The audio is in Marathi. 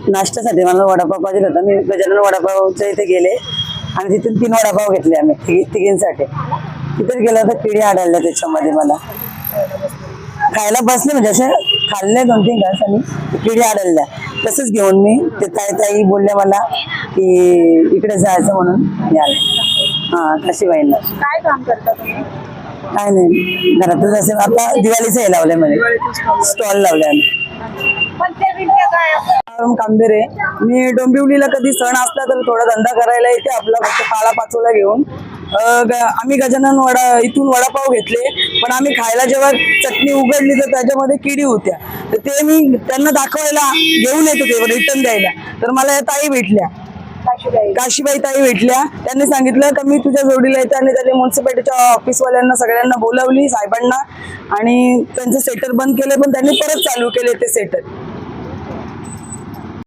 नाश्त्यासाठी मला वडापाव पाहिजे होता. मी गजानन वडापावच्या इथे गेले आणि तिथून 3 वडापाव घेतले आम्ही तिघींसाठी. तिथे गेलं तर किडी आढळल्या त्याच्यामध्ये. मला खायला बसले म्हणजे असे खाल्ले 2-3 घास आणि किडी आढळल्या. तसंच घेऊन मी ते ताई बोलले मला की इकडे जायचं म्हणून मी आले. काशीबाईंना. काय काम करता तुम्ही? काय नाही, घरातच असे. आता दिवाळीचं हे लावलंय मध्ये स्टॉल लावले आम्ही. कांबेरे. मी डोंबिवलीला कधी सण असला तर थोडा धंदा करायला येते आपला, फक्त पाळा पाचोळा घेऊन. आम्ही गजानन इथून वडापाव घेतले, पण आम्ही खायला जेव्हा चटणी उघडली तर त्याच्यामध्ये किडी होत्या. तर ते मी त्यांना दाखवायला घेऊन येतो ते रिटर्न द्यायला. तर मला या ताई भेटल्या, काशीबाई ताई भेटल्या. त्यांनी सांगितलं का मी तुझ्या जोडीला येते, आणि त्यांनी म्युन्सिपालिटीच्या ऑफिसवाल्यांना सगळ्यांना बोलावली, साहेबांना, आणि त्यांचे सेटर बंद केले, पण त्यांनी परत चालू केले ते सेटर.